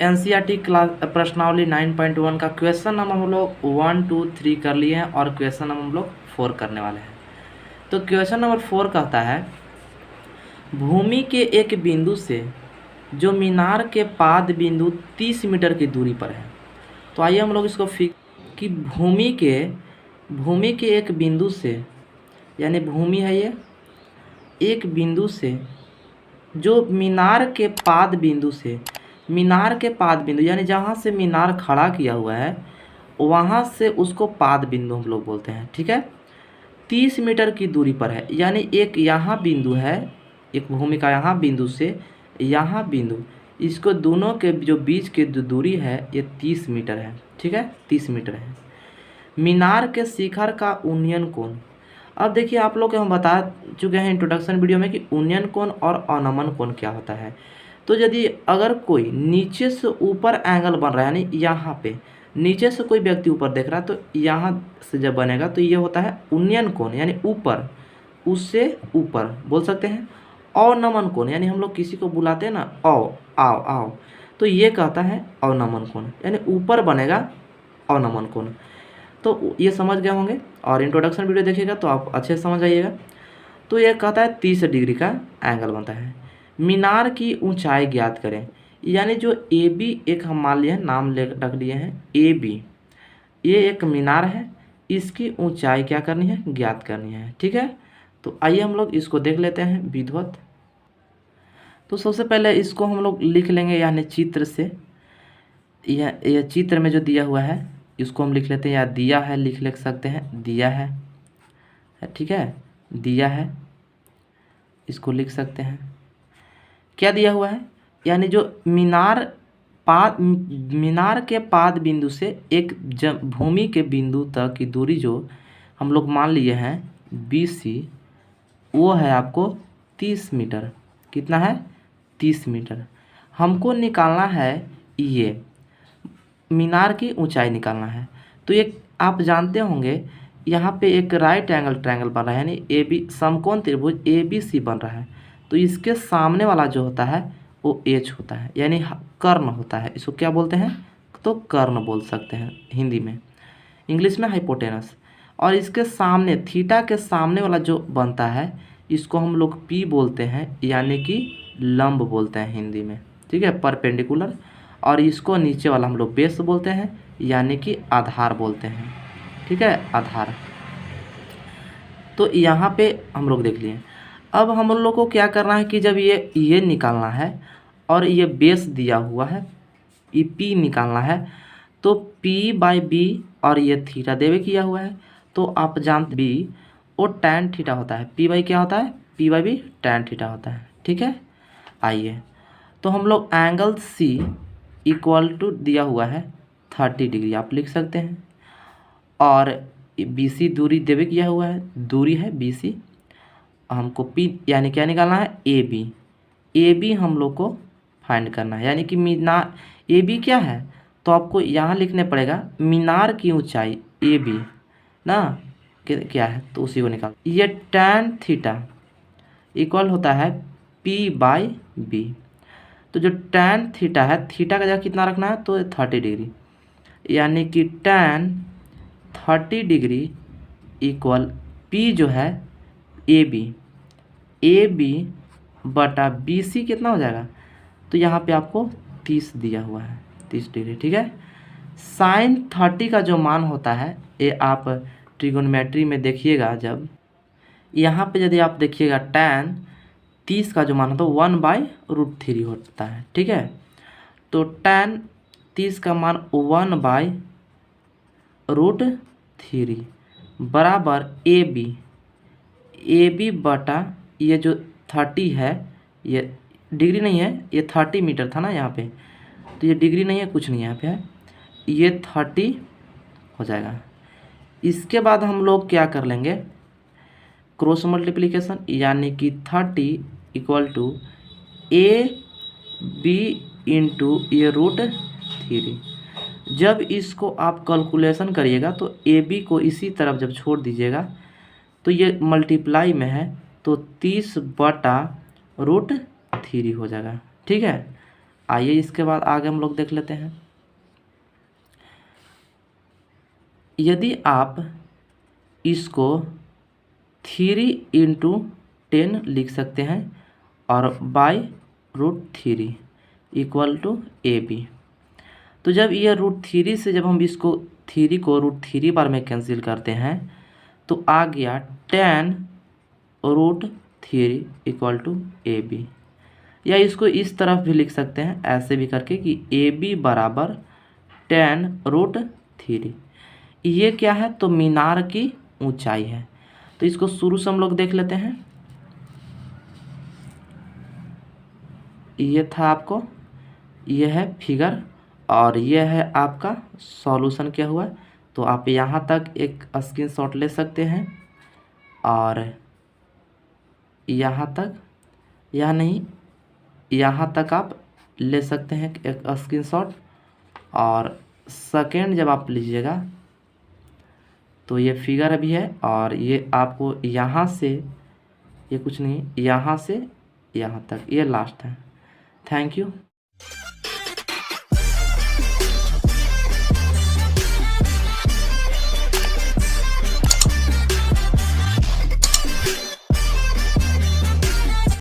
NCERT class प्रश्नावली 9.1 का question number हम लोग 1, 2, 3 कर लिए हैं और क्वेश्चन नंबर हम लोग 4 करने वाले हैं। तो क्वेश्चन नंबर 4 कहता है भूमि के एक बिंदु से जो मीनार के पाद बिंदु 30 मीटर की दूरी पर है। तो आइए हम लोग इसको कि भूमि के एक बिंदु से, यानी भूमि है ये, एक बिंदु से जो मीनार के पाद बिंदु से, मीनार के पाद बिंदु यानी जहाँ से मीनार खड़ा किया हुआ है वहाँ से उसको पाद बिंदु हम लोग बोलते हैं। ठीक है, 30 मीटर की दूरी पर है, यानी एक यहाँ बिंदु है, एक भूमि का यहाँ बिंदु से यहाँ बिंदु, इसको दोनों के जो बीच की जो दूरी है ये 30 मीटर है। ठीक है, 30 मीटर है। मीनार के शिखर का उन्नयन कोण, अब देखिए आप लोग को हम बता चुके हैं इंट्रोडक्शन वीडियो में कि उन्नयन कोण और अवनमन कोण क्या होता है। तो यदि अगर कोई नीचे से ऊपर एंगल बन रहा है, यानी यहाँ पे नीचे से कोई व्यक्ति ऊपर देख रहा है, तो यहाँ से जब बनेगा तो ये होता है उन्नयन कोण, यानी ऊपर, उससे ऊपर बोल सकते हैं। अवनमन कोण यानी हम लोग किसी को बुलाते हैं ना, आओ आओ आओ, तो ये कहता है अवनमन कोण, यानी ऊपर बनेगा अवनमन कोण। तो ये समझ गए होंगे और इंट्रोडक्शन वीडियो देखिएगा तो आप अच्छे से समझ आइएगा। तो ये कहता है 30 डिग्री का एंगल बनता है। मीनार की ऊंचाई ज्ञात करें, यानी जो ए बी, एक हम मान लिए हैं, नाम ले रख लिए हैं ए बी, ये एक मीनार है, इसकी ऊंचाई क्या करनी है, ज्ञात करनी है। ठीक है, तो आइए हम लोग इसको देख लेते हैं विधिवत। तो सबसे पहले इसको हम लोग लिख लेंगे, यानी चित्र से, यह चित्र में जो दिया हुआ है इसको हम लिख लेते हैं, या दिया है लिख सकते हैं, दिया है। ठीक है, दिया है, इसको लिख सकते हैं। क्या दिया हुआ है, यानी जो मीनार के पाद बिंदु से एक भूमि के बिंदु तक की दूरी जो हम लोग मान लिए हैं BC, वो है आपको 30 मीटर। कितना है, 30 मीटर। हमको निकालना है, ये मीनार की ऊंचाई निकालना है। तो एक आप जानते होंगे यहाँ पे एक राइट एंगल ट्रायंगल बन रहा है, यानी AB समकोण त्रिभुज ABC बन रहा है। तो इसके सामने वाला जो होता है वो H होता है, यानी कर्ण होता है। इसको क्या बोलते हैं, तो कर्ण बोल सकते हैं हिंदी में, इंग्लिश में हाइपोटेनस। और इसके सामने थीटा के सामने वाला जो बनता है इसको हम लोग P बोलते हैं, यानी कि लंब बोलते हैं हिंदी में। ठीक है, परपेंडिकुलर। और इसको नीचे वाला हम लोग बेस बोलते हैं, यानी कि आधार बोलते हैं। ठीक है, आधार। तो यहाँ पे हम लोग देख लिए। अब हम लोग को क्या करना है कि जब ये निकालना है और ये बेस दिया हुआ है, ये P निकालना है, तो P/B और ये थीटा देवे किया हुआ है। तो आप जानते B वो tan थीटा होता है, P/B क्या होता है, P/B tan थीटा होता है। ठीक है, आइए तो हम लोग एंगल C इक्वल टू दिया हुआ है 30 डिग्री आप लिख सकते हैं, और BC दूरी देवे किया हुआ है, दूरी है BC। हमको P यानी क्या निकालना है, AB हम लोग को फाइंड करना है, यानी कि मीनार AB क्या है, तो आपको यहाँ लिखने पड़ेगा मीनार की ऊंचाई AB ना, क्या है, तो उसी को निकाल। ये tan थीटा इक्वल होता है P/B। तो जो tan थीटा है, थीटा का जगह कितना रखना है, तो 30 डिग्री, यानी कि tan 30 डिग्री इक्वल P जो है AB बटा BC कितना हो जाएगा, तो यहाँ पे आपको 30 दिया हुआ है, 30 डिग्री। ठीक है, sin 30 का जो मान होता है, ये आप ट्रिगोनोमेट्री में देखिएगा, जब यहाँ पे यदि आप देखिएगा tan 30 का जो मान होता है 1/√3 होता है। ठीक है, तो tan 30 का मान 1/√3 बराबर AB बटा ये जो 30 है, ये डिग्री नहीं है, ये 30 मीटर था ना यहाँ पे, तो ये डिग्री नहीं है, कुछ नहीं यहाँ पे है, ये 30 हो जाएगा। इसके बाद हम लोग क्या कर लेंगे, क्रॉस मल्टीप्लिकेशन, यानी कि 30 इक्वल टू AB इंटू ये √3। जब इसको आप कैलकुलेशन करिएगा तो AB को इसी तरफ जब छोड़ दीजिएगा तो ये मल्टीप्लाई में है, तो 30/√3 हो जाएगा। ठीक है, आइए इसके बाद आगे हम लोग देख लेते हैं। यदि आप इसको 3 × 10 लिख सकते हैं और /√3 इक्वल टू AB। तो जब ये √3 से जब हम इसको 3 को √3 बार में कैंसिल करते हैं तो आ गया 10√3 इक्वल टू AB। या इसको इस तरफ भी लिख सकते हैं ऐसे भी करके कि AB बराबर 10√3। ये क्या है? तो मीनार की ऊंचाई है। तो इसको शुरू से हम लोग देख लेते हैं। ये था आपको, ये है फिगर और ये है आपका सॉल्यूशन क्या हुआ। तो आप यहाँ तक एक स्क्रीनशॉट ले सकते हैं और यहाँ तक, या नहीं, यहाँ तक आप ले सकते हैं एक स्क्रीनशॉट। और सेकेंड जब आप लीजिएगा तो ये फिगर अभी है और ये आपको यहाँ से, ये कुछ नहीं, यहाँ से यहाँ तक ये लास्ट है। Thank you.